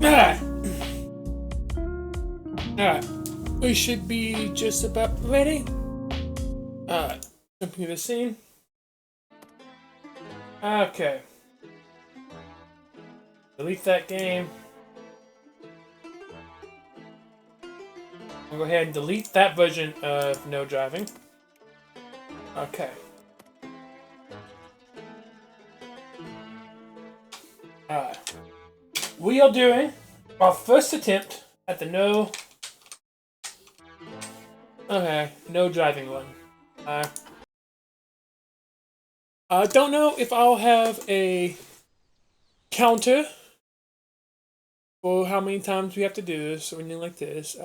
Alright. Alright. We should be just about ready. Alright. Computer scene. Okay. Delete that game. I'll go ahead and delete that version of no driving. Okay. Alright. We are doing our first attempt at the no driving one. I don't know if I'll have a counter for how many times we have to do this or anything like this.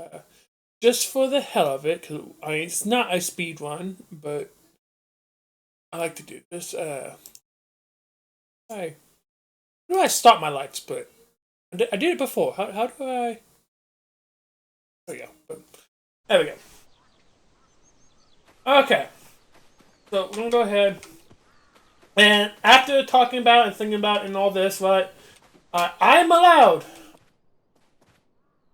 Just for the hell of it, because it's not a speed run, but I like to do this. How do I stop my lights? But I did it before. How do I? There we go. There we go. Okay. So we're gonna go ahead. And after talking about and thinking about and all this, right, I'm allowed.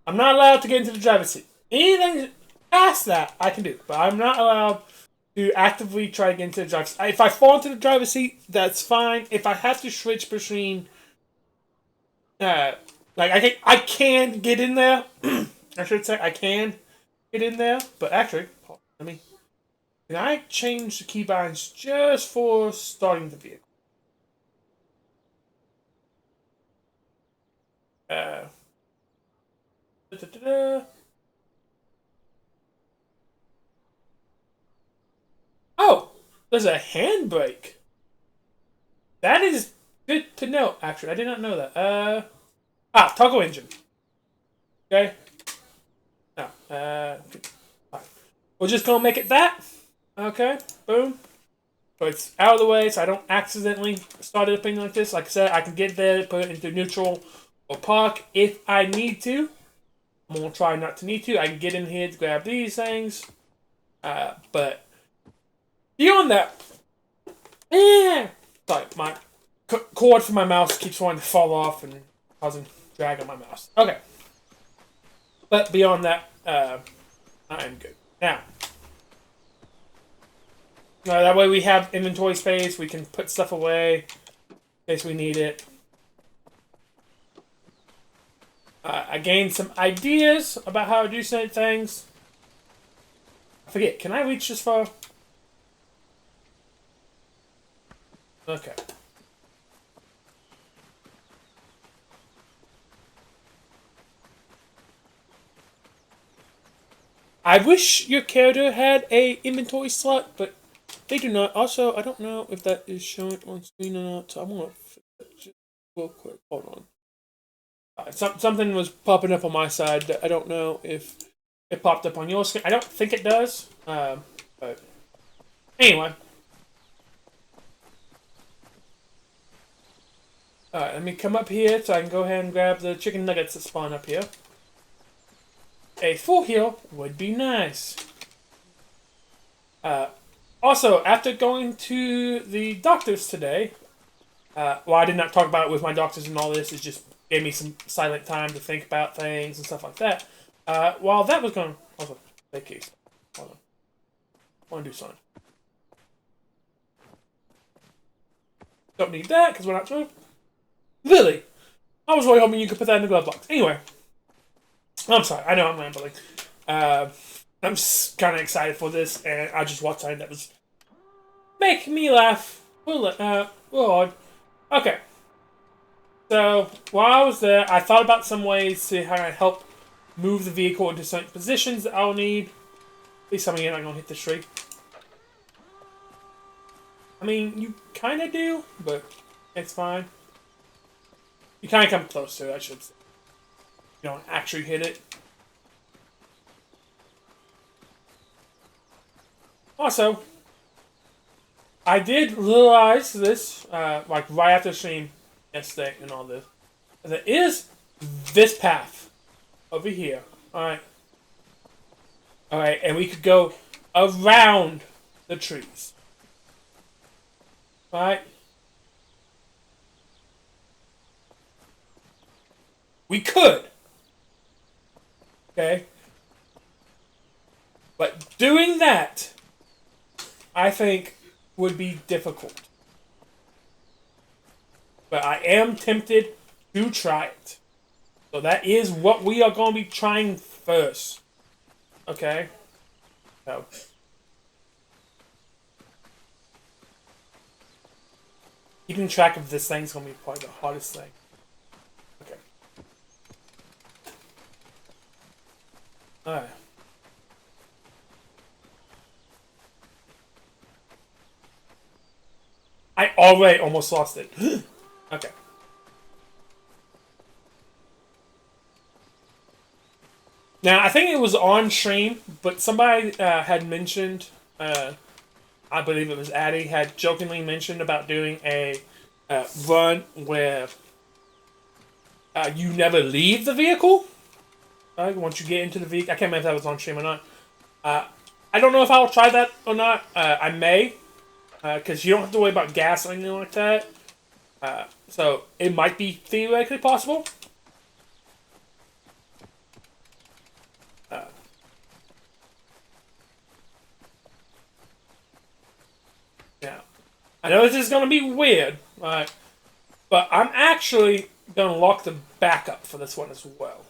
I'm not allowed to get into the driver's seat. Anything past that, I can do. But I'm not allowed to actively try to get into the driver's seat. If I fall into the driver's seat, that's fine. If I have to switch between... I can get in there. I should say I can get in there. But actually, let me... Can I change the keybinds just for starting the vehicle? Oh, there's a handbrake. That is good to know, actually. I did not know that. Toggle engine. Okay. No. We're just gonna make it that. Okay. Boom. So it's out of the way, so I don't accidentally start it up like this. Like I said, I can get there, put it into neutral or park if I need to. I'm gonna try not to need to. I can get in here to grab these things. But beyond that, sorry, my cord from my mouse keeps wanting to fall off and causing drag on my mouse. Okay. But beyond that, I am good. Now, that way we have inventory space. We can put stuff away in case we need it. I gained some ideas about how to do certain things. I forget, can I reach this far? Okay. I wish your character had a inventory slot, but they do not. Also, I don't know if that is showing on screen or not, so I'm gonna fix that just real quick. Hold on. Something was popping up on my side that I don't know if it popped up on your screen. I don't think it does. But anyway. Alright, let me come up here so I can go ahead and grab the chicken nuggets that spawn up here. A full heal would be nice. Also, after going to the doctors today, I did not talk about it with my doctors and all this. It just gave me some silent time to think about things and stuff like that. While that was going... Also, take case. Hold on. I want to do something. Don't need that, because we're not doing... Really? I was really hoping you could put that in the glove box. Anyway. I'm sorry. I know I'm rambling. I'm just kind of excited for this, and I just watched something that was making me laugh. Lord. Okay. So, while I was there, I thought about some ways to how to help move the vehicle into certain positions that I'll need. Please tell me you're not going to hit this tree. I mean, you kind of do, but it's fine. You kind of come close to it, I should say. You don't actually hit it. Also, I did realize this, like right after stream yesterday and all this. There is this path over here. Alright. Alright, and we could go around the trees. Alright. We could. Okay? But doing that, I think, would be difficult. But I am tempted to try it. So that is what we are going to be trying first. Okay? So. Keeping track of this thing is going to be probably the hardest thing. Okay. Alright. I already almost lost it. Okay. Now, I think it was on stream, but somebody had mentioned, I believe it was Addy, had jokingly mentioned about doing a run where you never leave the vehicle. Once you get into the vehicle. I can't remember if that was on stream or not. I don't know if I'll try that or not. I may, because you don't have to worry about gas or anything like that. So it might be theoretically possible. Yeah. I know this is going to be weird, but I'm actually going to lock the backup for this one as well.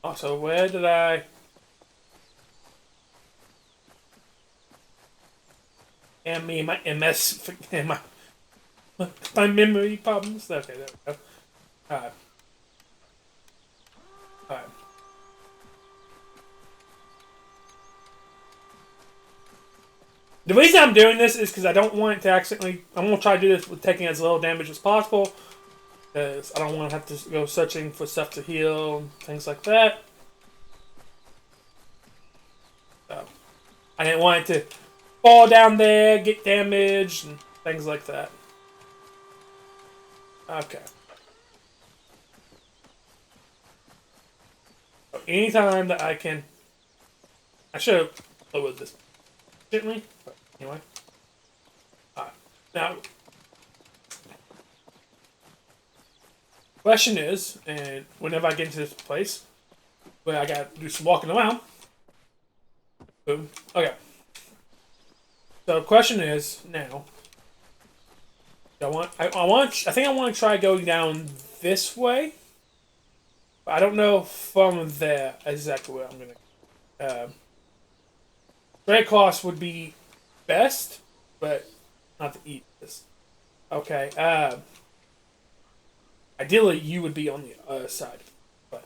Also, where did I... And me and my MS... And my memory problems? Okay, there we go. Alright. Alright. The reason I'm doing this is because I don't want it to accidentally... I'm going to try to do this with taking as little damage as possible. Because I don't want to have to go searching for stuff to heal and things like that. So, I didn't want it to fall down there, get damaged, and things like that. Okay. So anytime that I can... I should have lowered this gently, but anyway. Alright. Now, question is, and whenever I get into this place, where I gotta do some walking around. Boom. Okay. So the question is now. I think I want to try going down this way. But I don't know from there exactly where I'm gonna. Straight cross would be best, but not the easiest. Okay. Ideally, you would be on the other side, but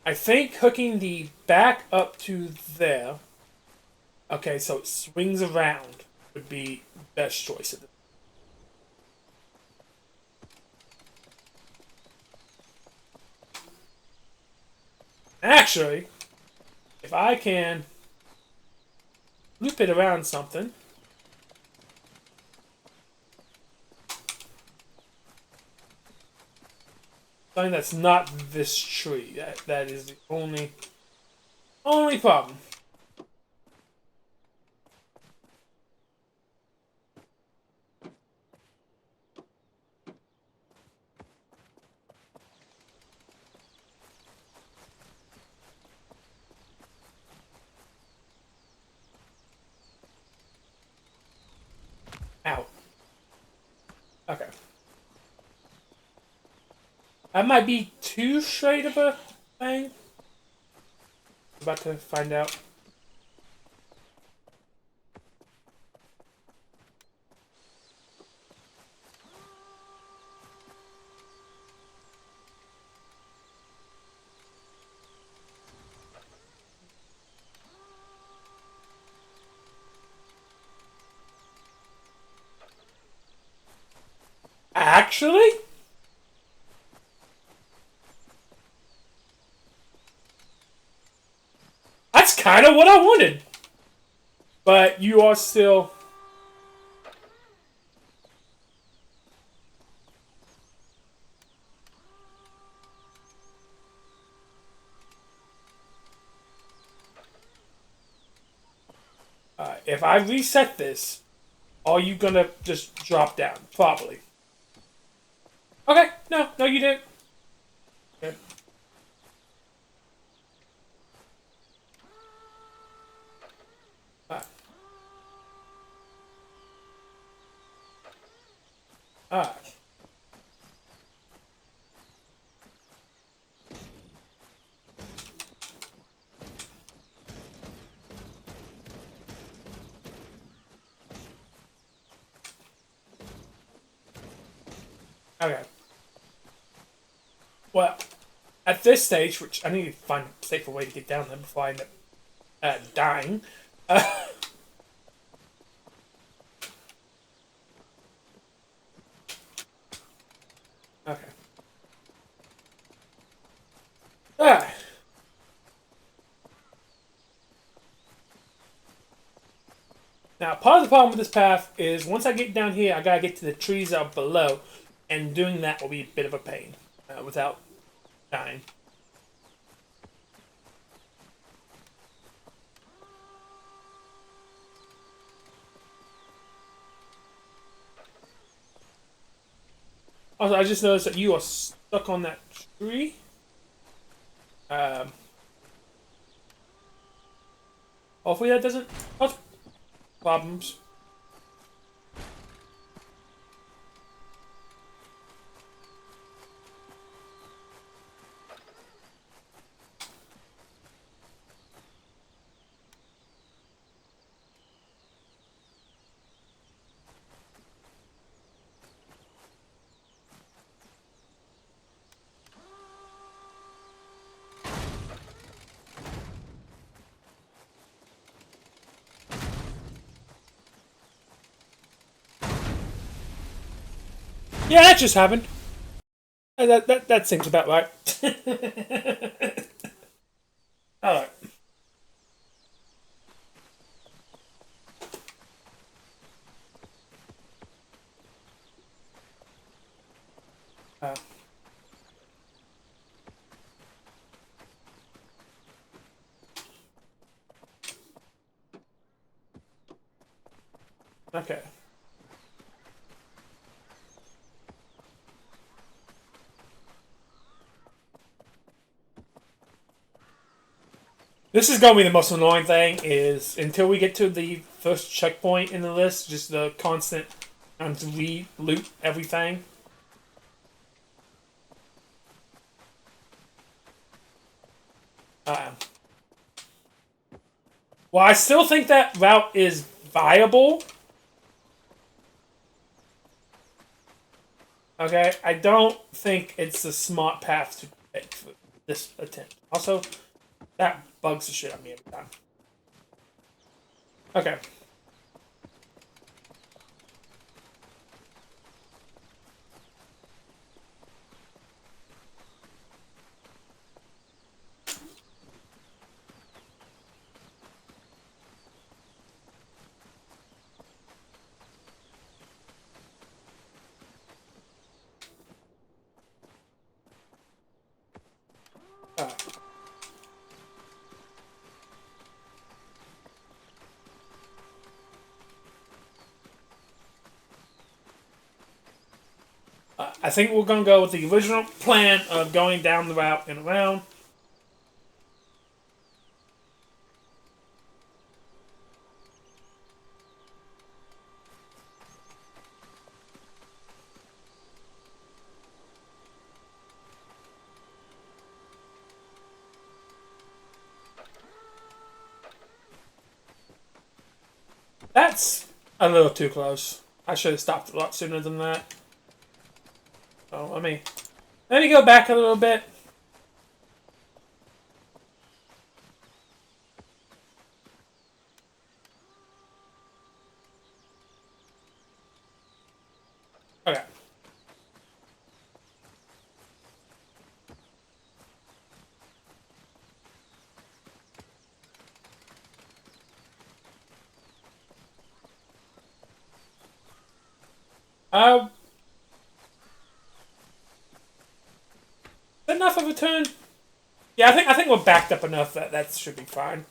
I think hooking the back up to there. Okay, so it swings around would be best choice. Actually, if I can loop it around something. Something that's not this tree. That is the only problem. Ow. Okay. That might be too straight of a thing. About to find out. Actually? That's kind of what I wanted. But you are still... if I reset this, are you gonna just drop down? Probably. Okay, no, you didn't. Okay. Alright. Alright. Okay. Well, at this stage, which I need to find a safer way to get down there before I end up dying. Okay. Ah. Now, part of the problem with this path is once I get down here, I gotta get to the trees up below, and doing that will be a bit of a pain without dying. Also, I just noticed that you are stuck on that tree. Um, Hopefully that doesn't cause problems. Yeah, that just happened. That seems about right. All right. Uh, okay. This is gonna be the most annoying thing. Is until we get to the first checkpoint in the list, just the constant to re-loot everything. Uh, well, I still think that route is viable. Okay, I don't think it's the smart path to take for this attempt. Also, that bugs the shit out of me every time. Okay. I think we're gonna go with the original plan of going down the route and around. That's a little too close. I should have stopped a lot sooner than that. Oh, let me go back a little bit. Okay. Uh, enough of a turn? Yeah, I think we're backed up enough that that should be fine.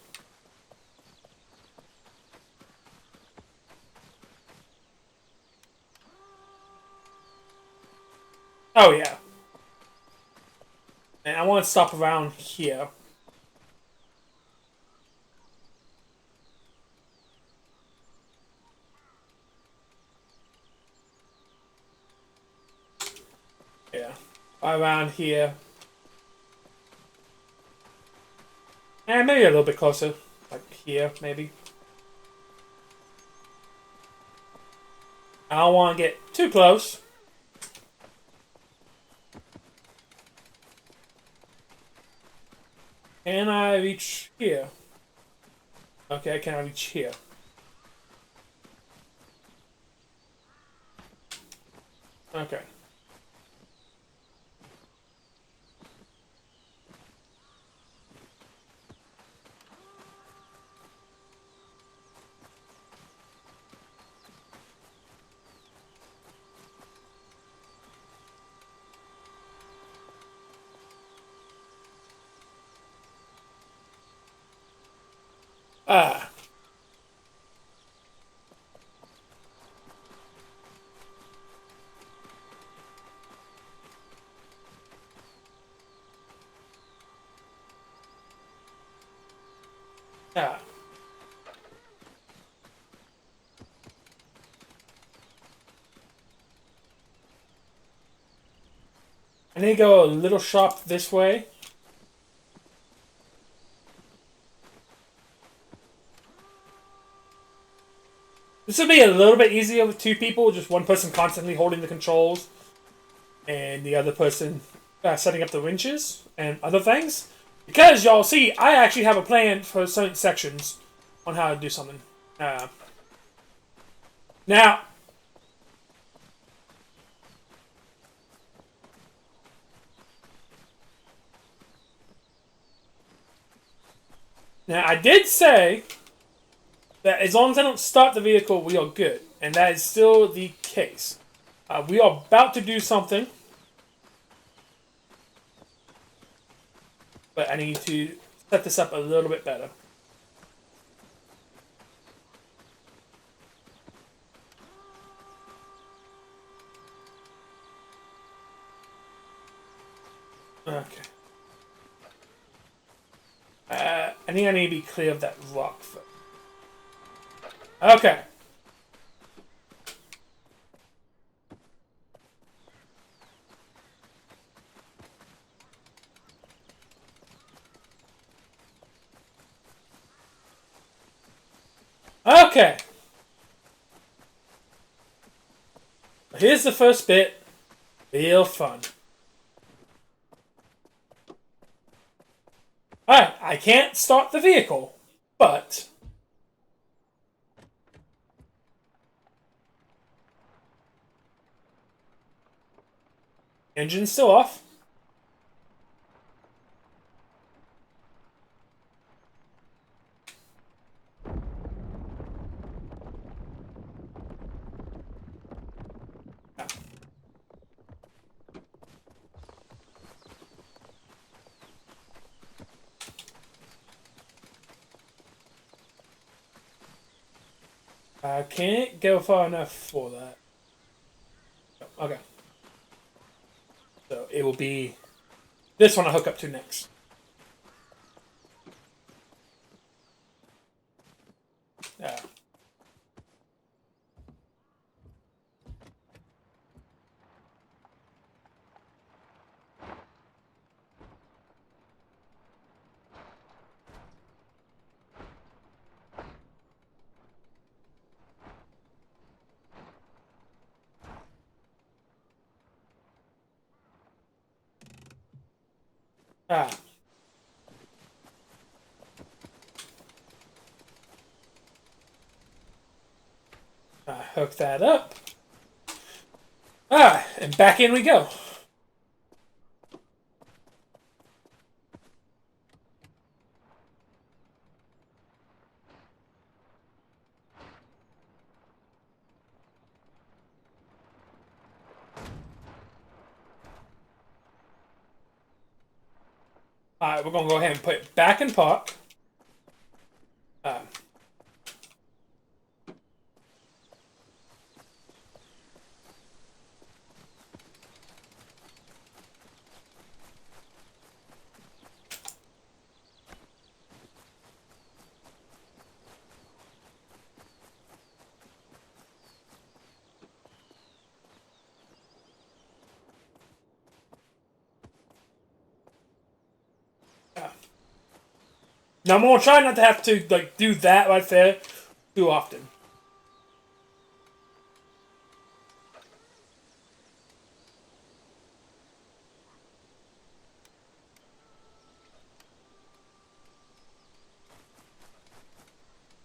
Oh, yeah. And I want to stop around here. Yeah. Around here. And maybe a little bit closer. Like here, maybe. I don't want to get too close. Can I reach here? Okay, can I reach here? Okay. Ah. Ah. I need to go a little sharp this way. This would be a little bit easier with two people, just one person constantly holding the controls, and the other person setting up the winches and other things. Because y'all see, I actually have a plan for certain sections on how to do something. Now, I did say that as long as I don't start the vehicle, we are good, and that is still the case. We are about to do something, but I need to set this up a little bit better. Okay. I think I need to be clear of that rock first. Okay. Okay. Here's the first bit. Real fun. Alright, I can't start the vehicle, but engine's still off. I can't go far enough for that. Okay. So it will be this one I hook up to next. Yeah. Ah. Hook that up. Ah, and back in we go. Alright, we're gonna go ahead and put it back in park. Uh, Now I'm gonna try not to have to like do that right there too often.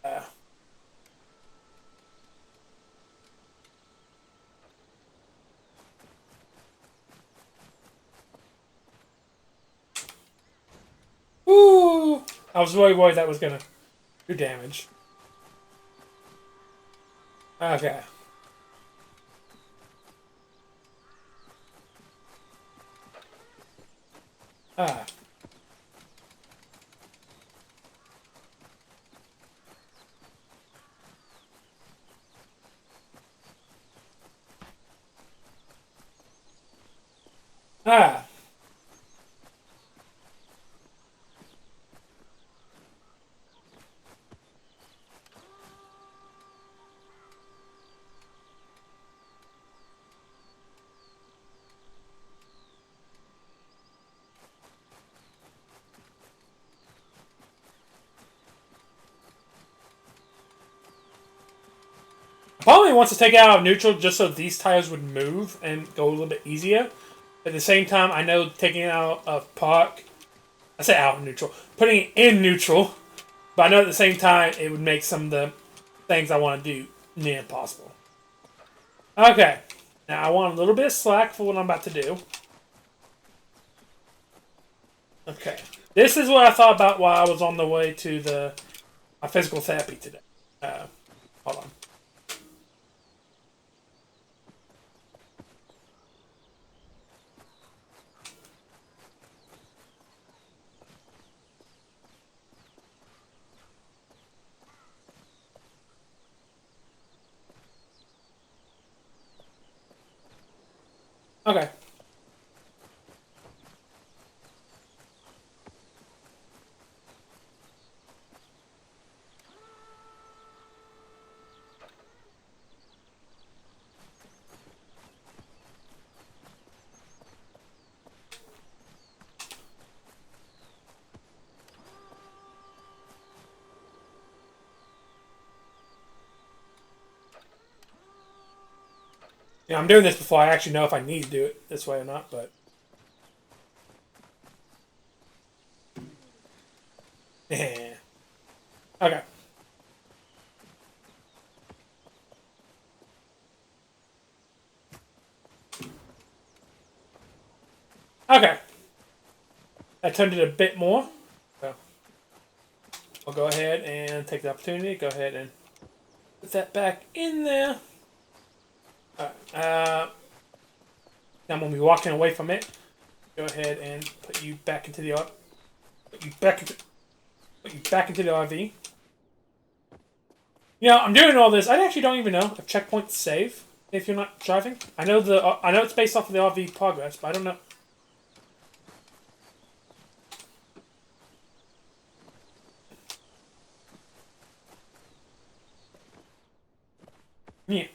Uh, Ooh! I was really worried that was gonna do damage. Okay. Ah. Ah. Probably wants to take it out of neutral just so these tires would move and go a little bit easier. At the same time, I know taking it out of park, I say out of neutral, putting it in neutral, but I know at the same time it would make some of the things I want to do near impossible. Okay, now I want a little bit of slack for what I'm about to do. Okay, this is what I thought about while I was on the way to my physical therapy today. Hold on. Okay. Yeah, I'm doing this before I actually know if I need to do it this way or not, but. Okay. Okay. I turned it a bit more. So I'll go ahead and take the opportunity. Go ahead and put that back in there. Alright. Now I'm gonna be walking away from it. Go ahead and put you back into the RV. You know, I'm doing all this. I actually don't even know if checkpoints save if you're not driving. I know it's based off of the RV progress, but I don't know. Yeah.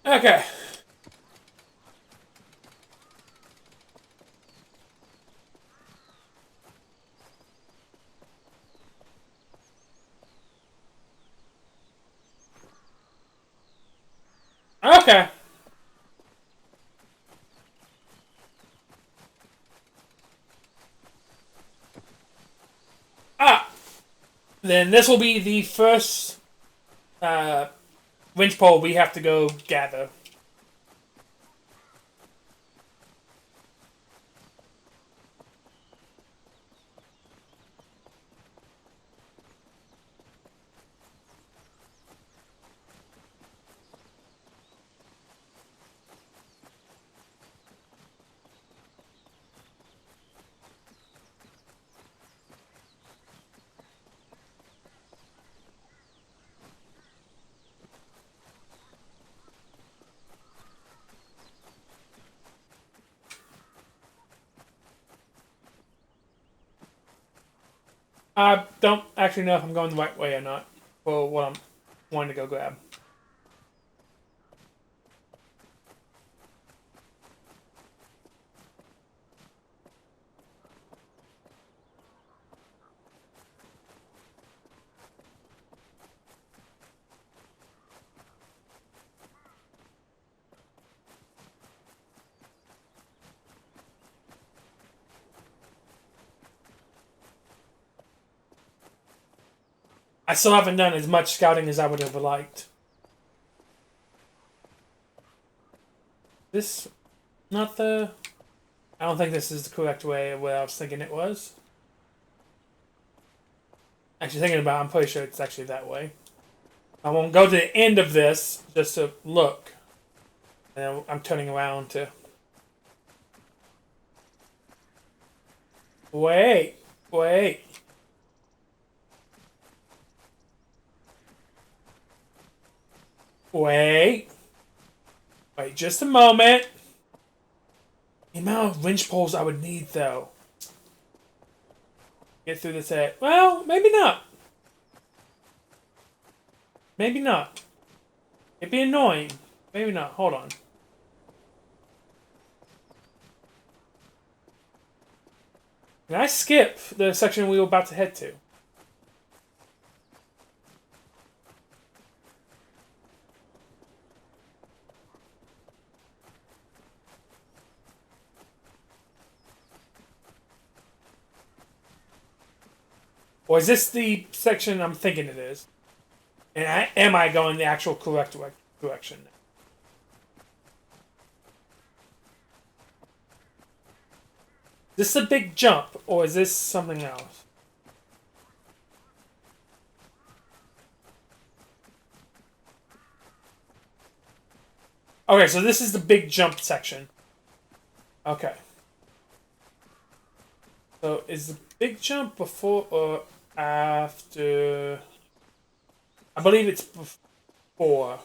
Okay. Okay. Ah. Then this will be the first winch pole we have to go gather. I don't actually know if I'm going the right way or not for what I'm wanting to go grab. I still haven't done as much scouting as I would have liked. This, not the... I don't think this is the correct way of what I was thinking it was. Actually, thinking about it, I'm pretty sure it's actually that way. I won't go to the end of this just to look. And I'm turning around to... Wait. Wait. Wait. Wait just a moment. The amount of wrench poles I would need, though. Get through this head. Well, maybe not. Maybe not. It'd be annoying. Maybe not. Hold on. Can I skip the section we were about to head to? Or is this the section I'm thinking it is? And am I going the actual correct direction? Is this a big jump, or is this something else? Okay, so this is the big jump section. Okay. So is the big jump before or after? I believe it's before.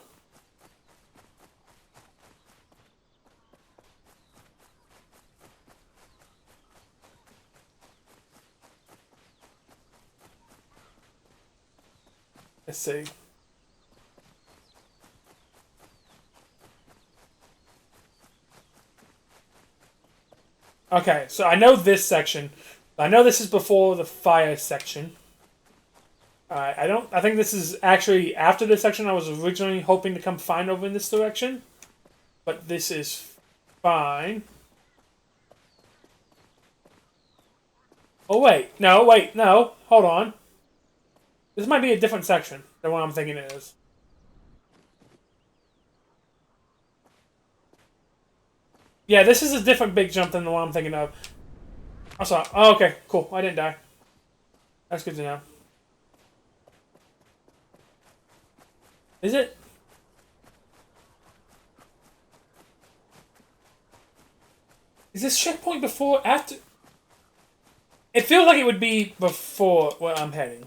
Let's see. Okay, so I know this section. I know this is before the fire section. I don't. I think this is actually after this section. I was originally hoping to come find over in this direction, but this is fine. Oh wait, no, hold on. This might be a different section than what I'm thinking it is. Yeah, this is a different big jump than the one I'm thinking of. I saw. Oh, okay, cool. I didn't die. That's good to know. Is it? Is this checkpoint before, after? It feels like it would be before where I'm heading.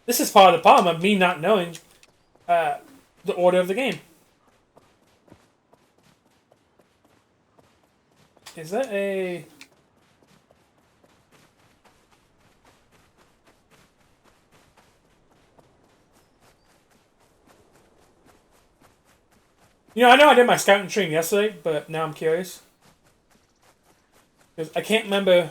This is part of the problem of me not knowing the order of the game. Is that a... You know, I know I did my scouting training yesterday, but now I'm curious. Because I can't remember...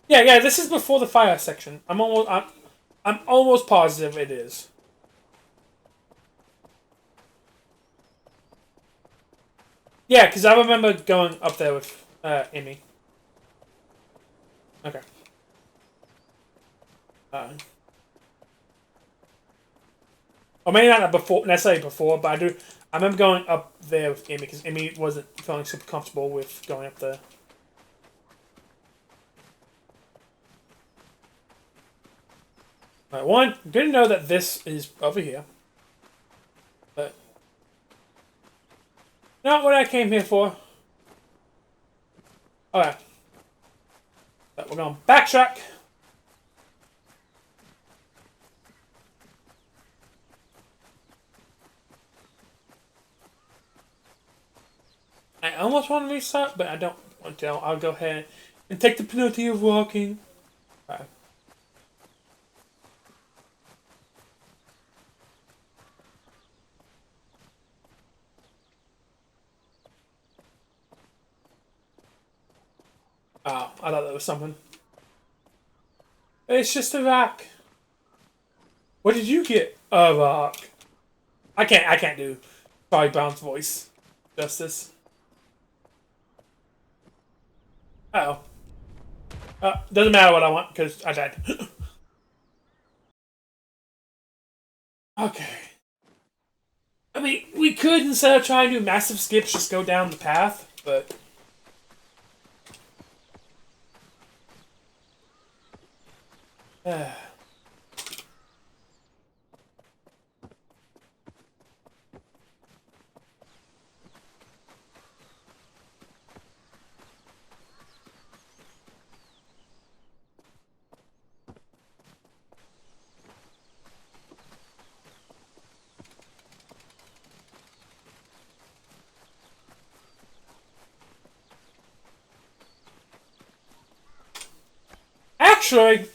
Yeah, this is before the fire section. I'm almost positive it is. Yeah, because I remember going up there with Emmy. Okay. Or maybe not before, necessarily before, but I remember going up there with Emmy because Emmy wasn't feeling super comfortable with going up there. Alright, one, good to know that this is over here. But not what I came here for. Okay. But we're going to backtrack. I almost want to restart, but I don't want to. I'll go ahead and take the penalty of walking. Okay. Oh, I thought that was something. It's just a rock. What did you get? A rock. I can't do Charlie Brown's voice justice. Uh oh. Doesn't matter what I want because I died. Okay. I mean, we could, instead of trying to do massive skips, just go down the path, but uh, actually,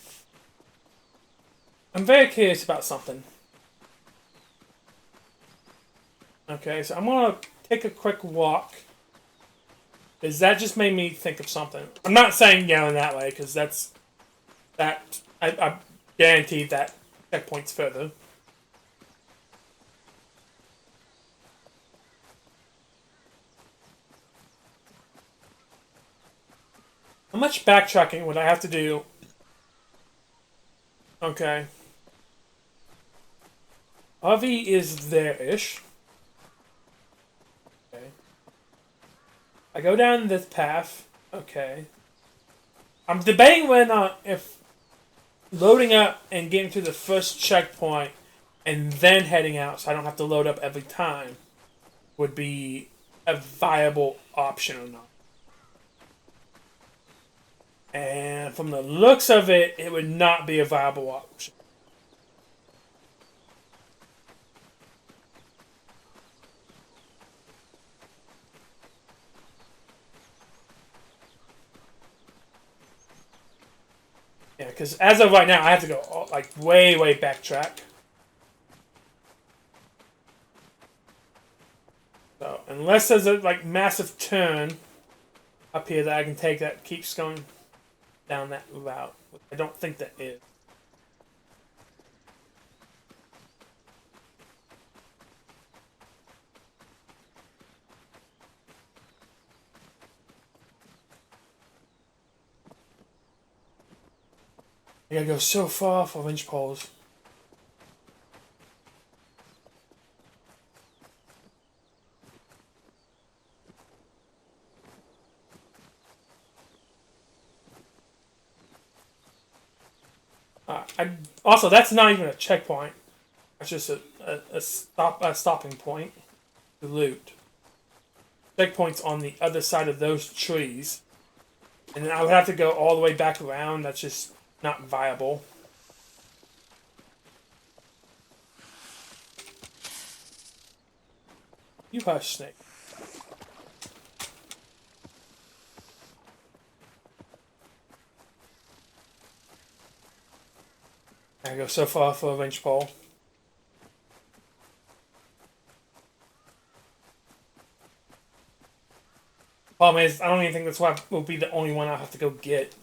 I'm very curious about something. Okay, so I'm gonna take a quick walk. Because that just made me think of something. I'm not saying yelling that way, because I guarantee that checkpoint's further. How much backtracking would I have to do? Okay. Avi is there-ish. Okay. I go down this path. Okay. I'm debating whether or not if loading up and getting to the first checkpoint and then heading out so I don't have to load up every time would be a viable option or not. And from the looks of it, it would not be a viable option. Yeah, because as of right now, I have to go like way backtrack. So unless there's a like massive turn up here that I can take that keeps going down that route, I don't think that is. I gotta go so far for winch poles. Also, that's not even a checkpoint. That's just a stopping point to loot. Checkpoints on the other side of those trees, and then I would have to go all the way back around. That's just not viable. You hush, Snake. I go so far for a winch pole. Problem is, I don't even think this will be the only one I'll have to go get.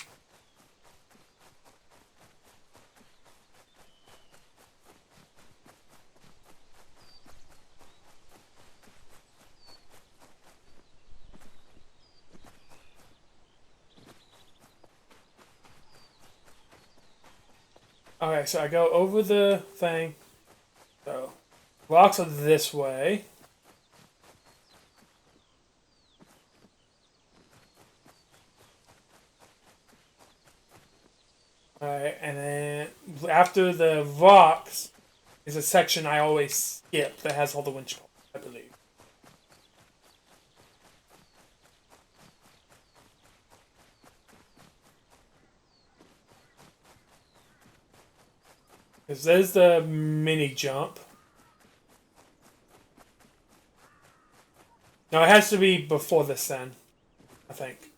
Okay, so I go over the thing. So, rocks are this way. Alright, and then after the rocks is a section I always skip that has all the winch poles, I believe. Because there's the mini jump. No, it has to be before this then, I think.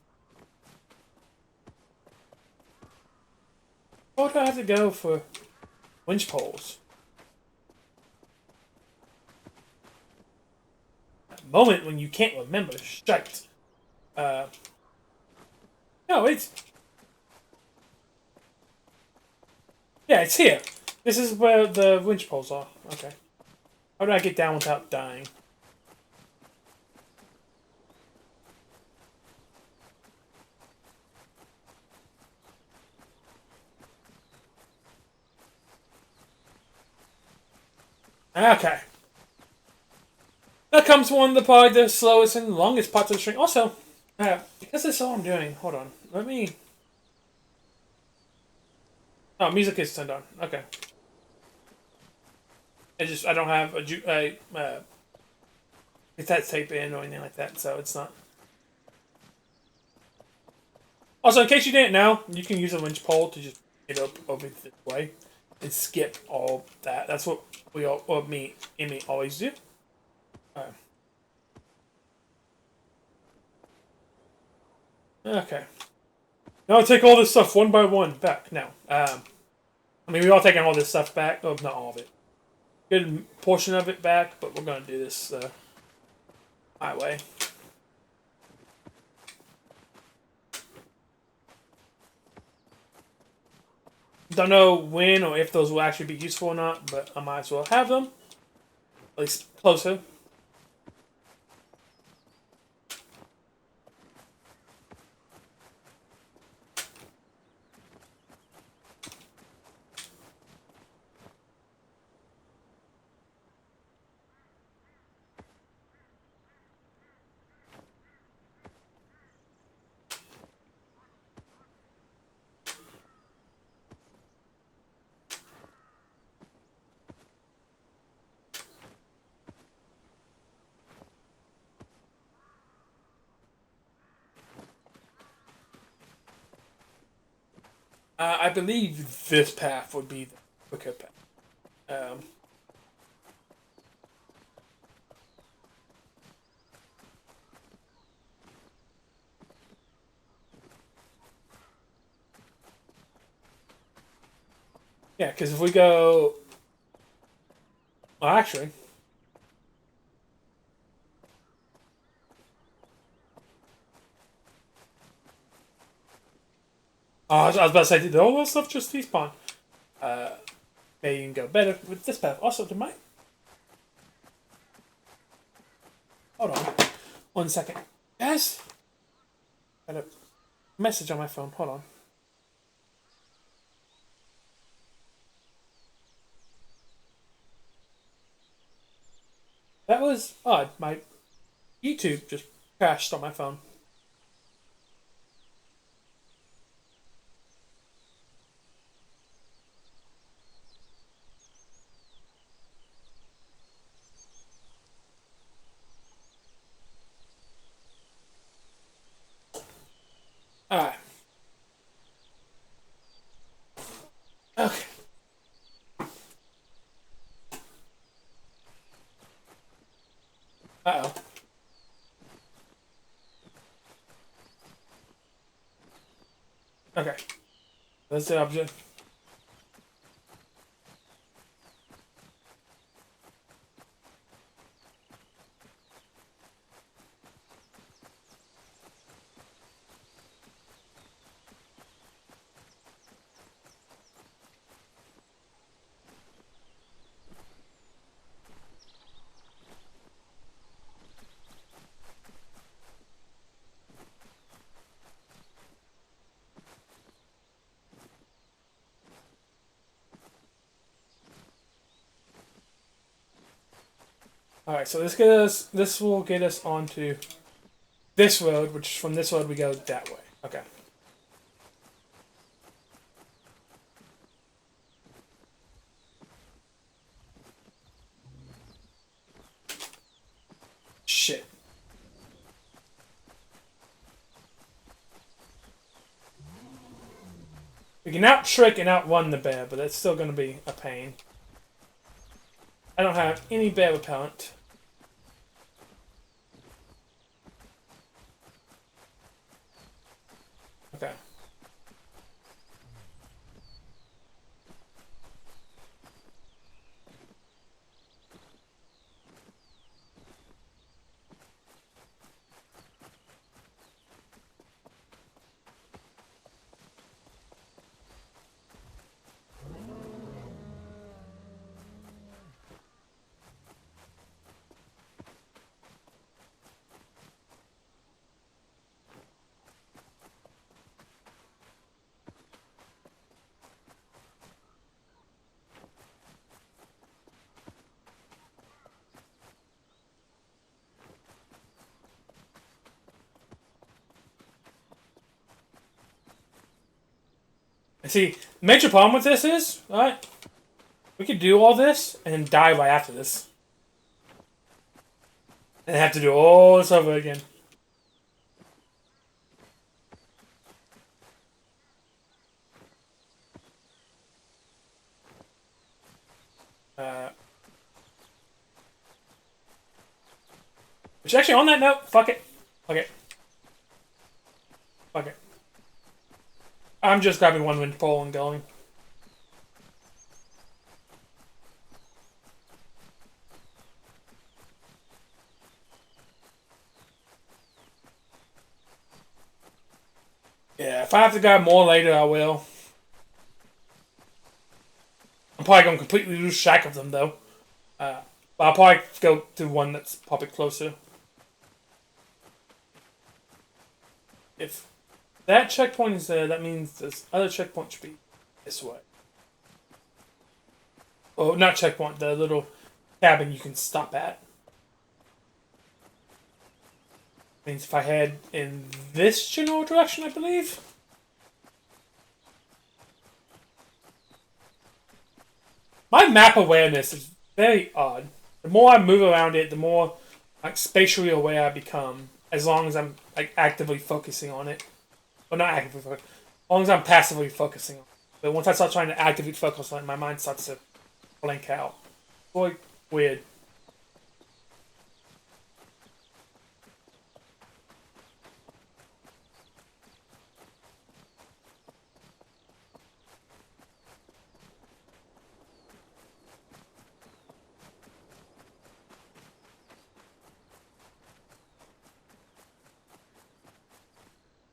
What do I have to go for winch poles? That moment when you can't remember. Shite. No, it's... Yeah, it's here. This is where the winch poles are. Okay. How do I get down without dying? Okay. That comes one of the slowest and longest parts of the string. Also, because that's all I'm doing, hold on. Let me... Oh, music is turned on. Okay. I don't have a cassette tape in or anything like that, so it's not... Also, in case you didn't know, you can use a winch pole to just get up over this way and skip all that. That's what we all, or me, Amy always do. Okay. Now I'll take all this stuff one by one back. Now, I mean, we're all taking all this stuff back. Oh, not all of it. Good portion of it back, but we're gonna do this my way. Don't know when or if those will actually be useful or not, but I might as well have them. At least closer. I believe this path would be the quicker path. Yeah, because if we go... Well, actually... Oh, I was about to say, did all that stuff just despawn? Maybe you can go better with this path. Also, to my... Hold on. 1 second. Yes? Got a message on my phone. Hold on. That was odd. My YouTube just crashed on my phone. Alright. Okay. Uh-oh. Okay. That's the object. Alright, so this will get us onto this road, which from this road we go that way. Okay. Shit. We can out-trick and outrun the bear, but that's still going to be a pain. I don't have any bear repellent. Okay. See, major problem with this is, right? We could do all this and then die right after this. And have to do all this over again. Uh, which actually, on that note, fuck it. Fuck it. Fuck it. I'm just grabbing one wind pole and going. Yeah, if I have to grab more later, I will. I'm probably going to completely lose track of them, though. But I'll probably go to one that's probably closer. If that checkpoint is there, that means this other checkpoint should be this way. Oh, not checkpoint, the little cabin you can stop at. Means if I head in this general direction, I believe. My map awareness is very odd. The more I move around it, the more like spatially aware I become. As long as I'm like actively focusing on it, well, not actively focusing. As long as I'm passively focusing on it. But once I start trying to actively focus on it, my mind starts to blank out. Boy, weird.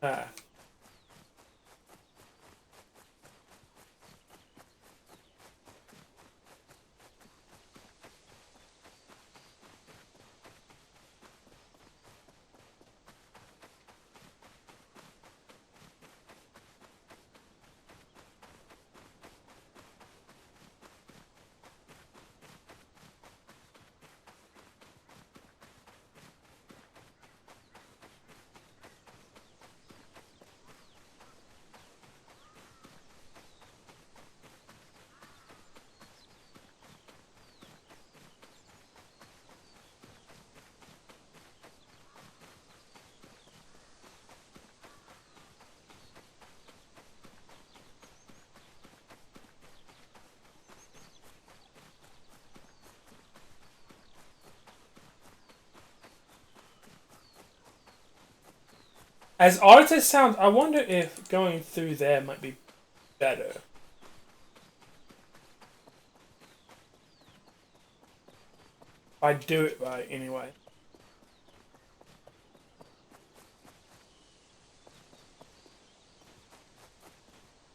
Uh, as odd as it sounds, I wonder if going through there might be better. If I do it right, anyway.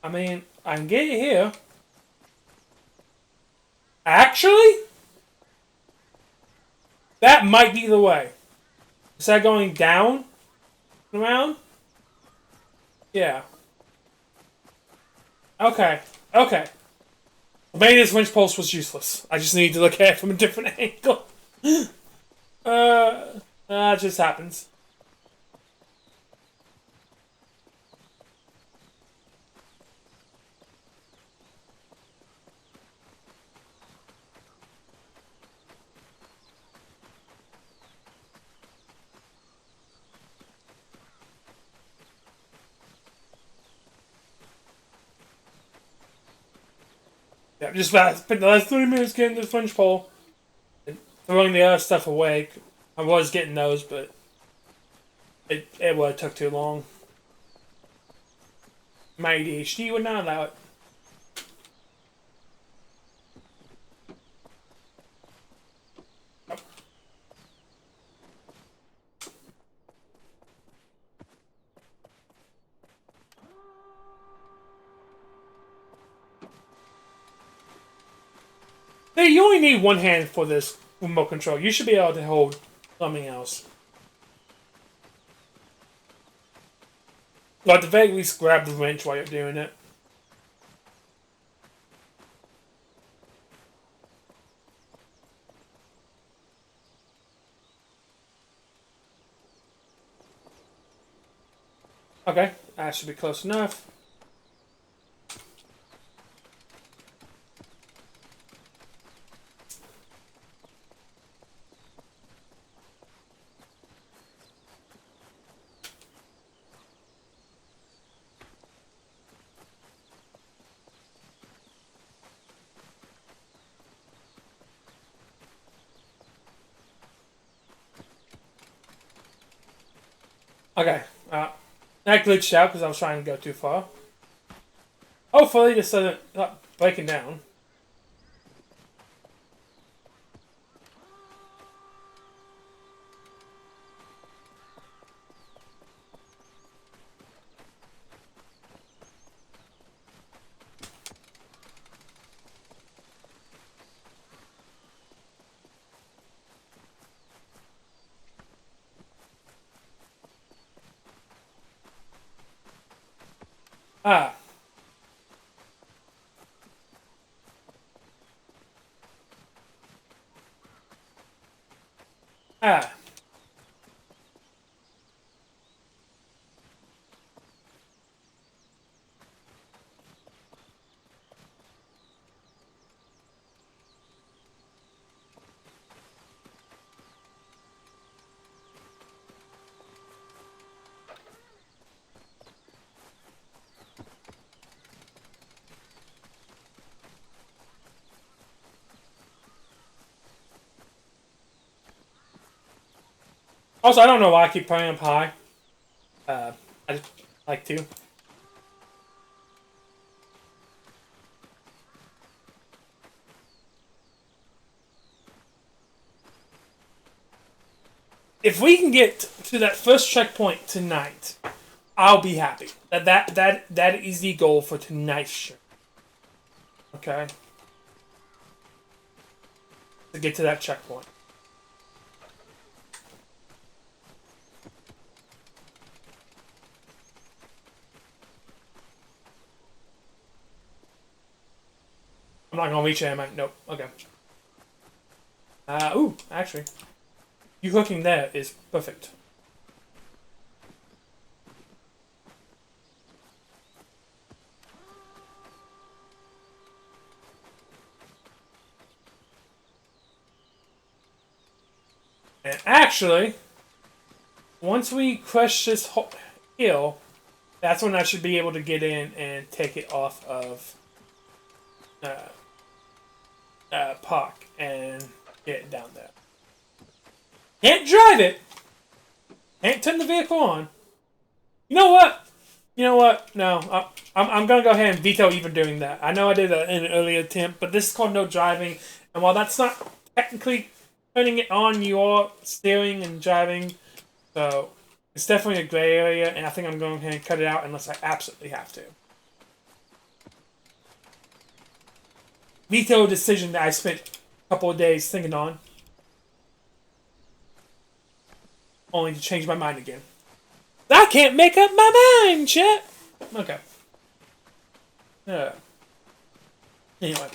I mean, I can get it here. Actually, that might be the way. Is that going down and around? Yeah. Okay. Okay. Maybe this winch pulse was useless. I just need to look at it from a different angle. That just happens. Yeah, just about spent the last 30 minutes getting the winch pole and throwing the other stuff away. I was getting those, but it would have took too long. My ADHD would not allow it. Hey, you only need one hand for this remote control. You should be able to hold something else. Like, at the very least, grab the wrench while you're doing it. Okay, that should be close enough. Okay. That glitched out because I was trying to go too far. Hopefully this doesn't not breaking down. Ah. Ah. Also, I don't know why I keep playing up high. I just like to. If we can get to that first checkpoint tonight, I'll be happy. That is the goal for tonight's show. Okay. To get to that checkpoint. I'm not gonna reach it, am I? Nope. Okay. Ooh, actually. You hooking there is perfect. And actually, once we crush this hill, that's when I should be able to get in and take it off of Park and get it down there. Can't drive it. Can't turn the vehicle on. You know what? You know what? No, I'm gonna go ahead and veto even doing that. I know I did an earlier attempt, but this is called no driving, and while that's not technically turning it on, you are steering and driving, so it's definitely a gray area, and I think I'm going ahead and cut it out unless I absolutely have to. Veto a decision that I spent a couple of days thinking on, only to change my mind again. I can't make up my mind, chat. Okay. Yeah. Anyway.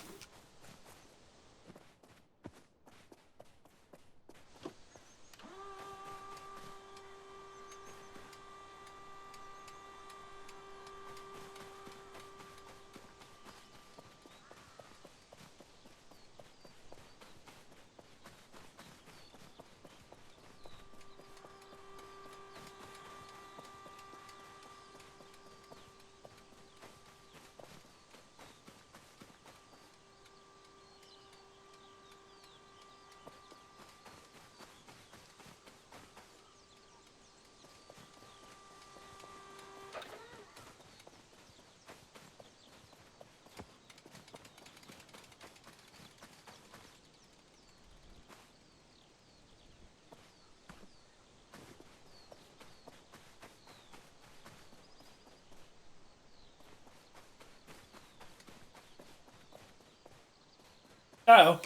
Uh oh.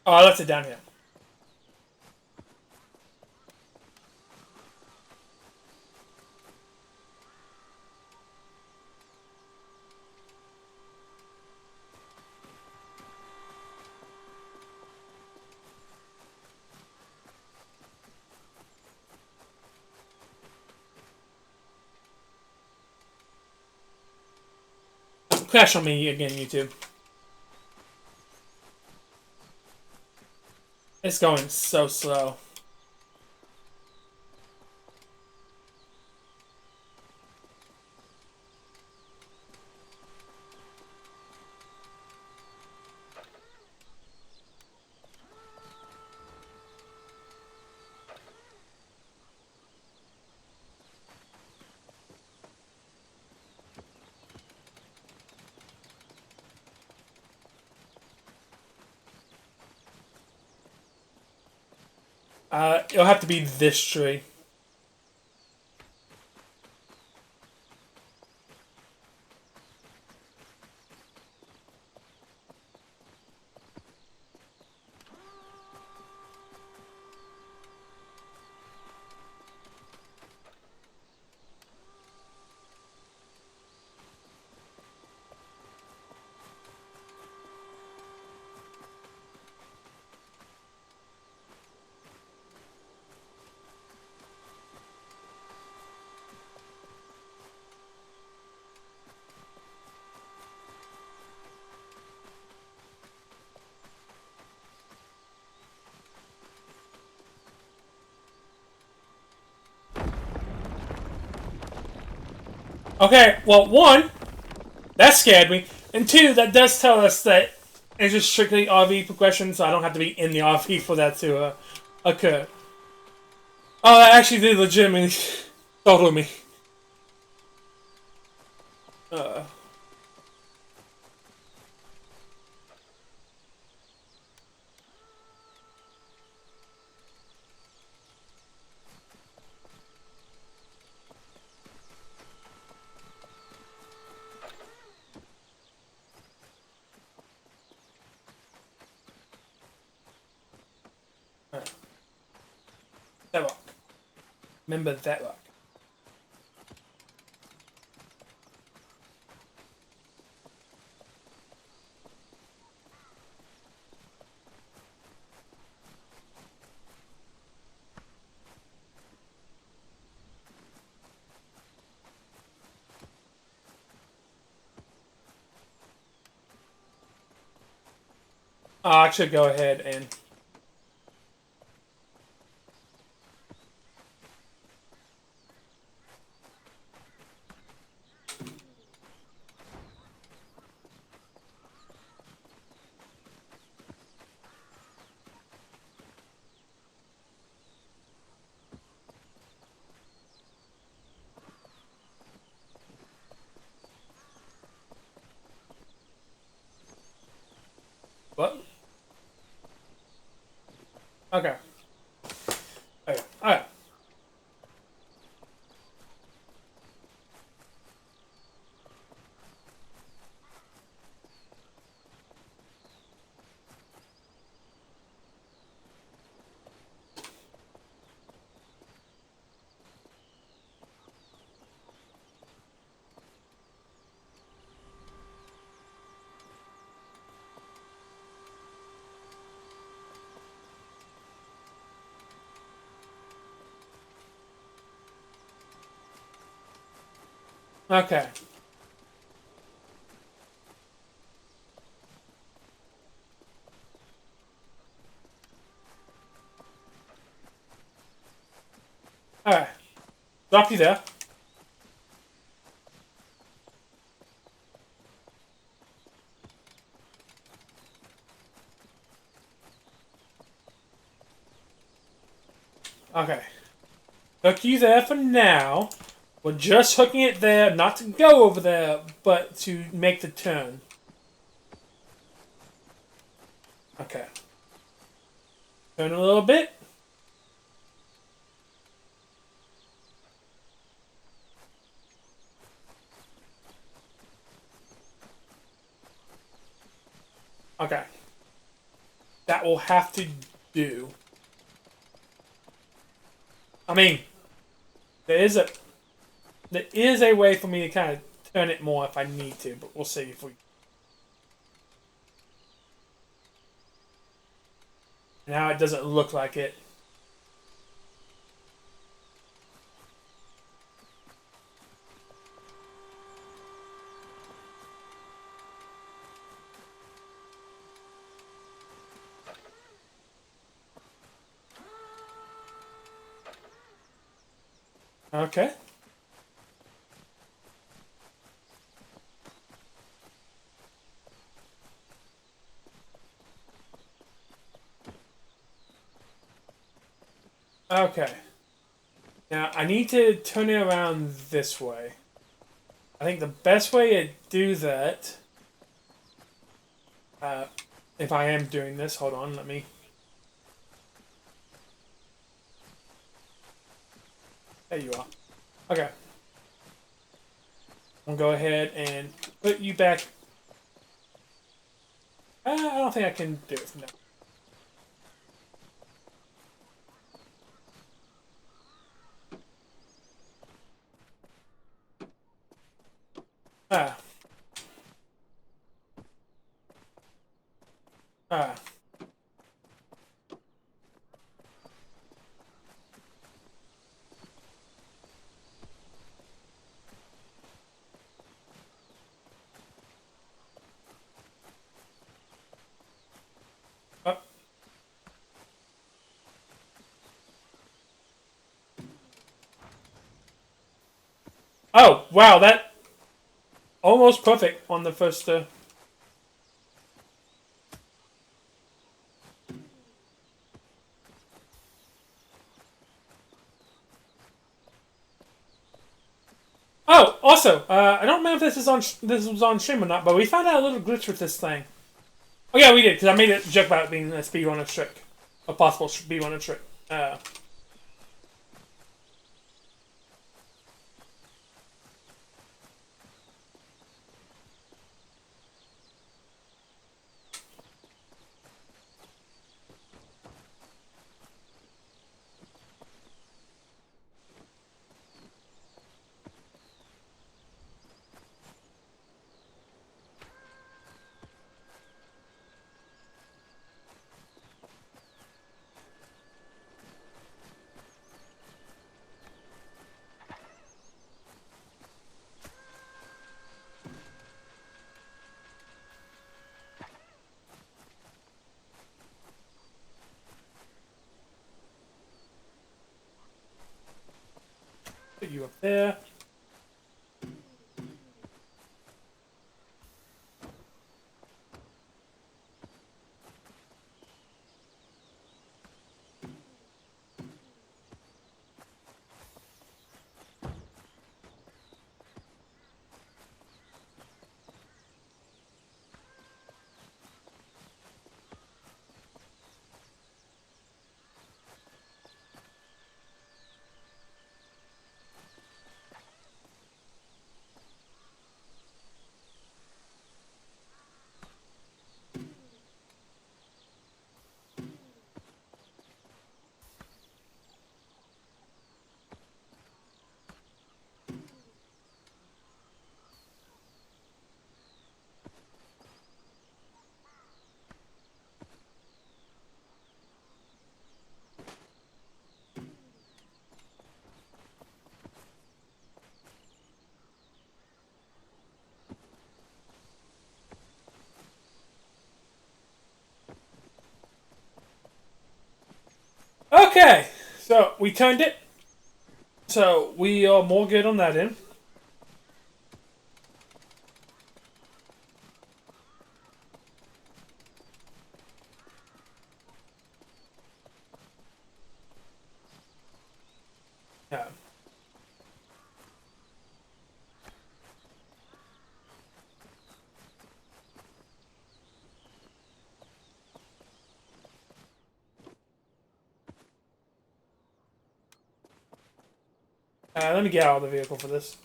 Oh, I left it down here. Crash on me again, YouTube. It's going so slow. It'll have to be this tree. Okay, well, one, that scared me, and two, that does tell us that it's just strictly RV progression, so I don't have to be in the RV for that to occur. Oh, that actually did legitimately startle me. Uh, that rock. Remember that rock. I should go ahead and... What? Okay. Okay. Alright. Okay. Alright. Drop you there. Okay. Hook you there for now. We're just hooking it there, not to go over there, but to make the turn. Okay. Turn a little bit. Okay. That will have to do. I mean, there is a way for me to kind of turn it more if I need to, but we'll see if we... Now it doesn't look like it. Okay. Okay. Now, I need to turn it around this way. I think the best way to do that... if I am doing this, hold on, let me... There you are. Okay. I'll go ahead and put you back. I don't think I can do it from now. Ah. Ah. Oh. Oh, wow, that almost perfect on the first. Oh, also, I don't remember if this was on stream or not, but we found out a little glitch with this thing. Oh yeah, we did because I made a joke about it being a speedrunner trick, a possible speedrunner trick. Put you up there. Okay, so we turned it. So we are more good on that end. Yeah. Let me get out of the vehicle for this.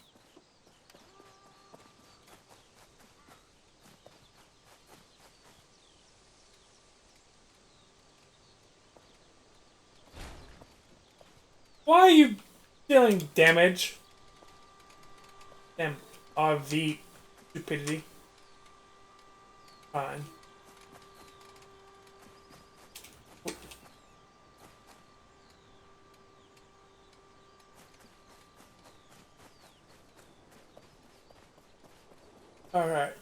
Why are you dealing damage? Damn RV stupidity. Fine. Alright.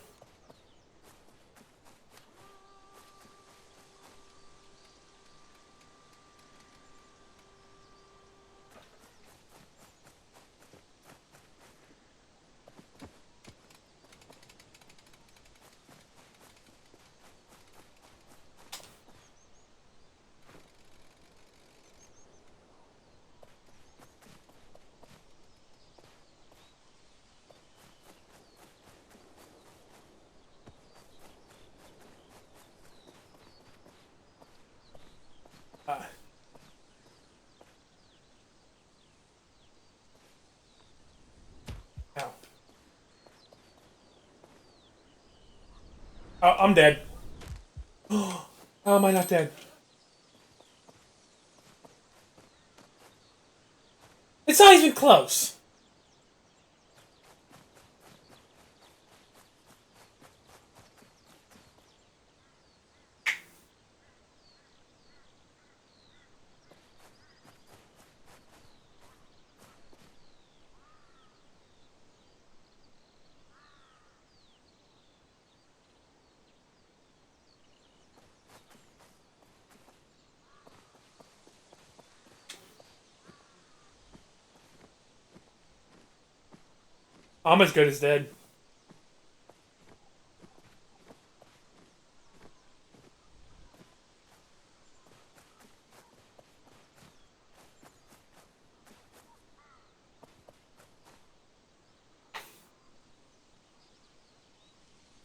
Oh, I'm dead. How am I not dead? It's not even close. I'm as good as dead.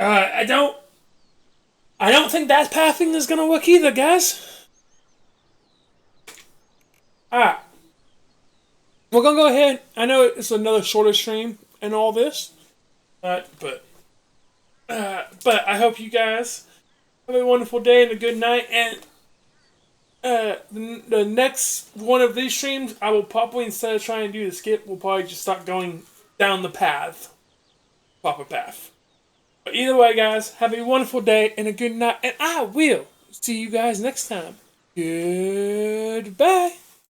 I don't. I don't think that pathing is gonna work either, guys. Alright. We're gonna go ahead. I know it's another shorter stream and all this. But I hope you guys have a wonderful day and a good night. And the next one of these streams, I will probably, instead of trying to do the skip, we'll probably just start going down the path. Proper path. But either way, guys, have a wonderful day and a good night. And I will see you guys next time. Goodbye.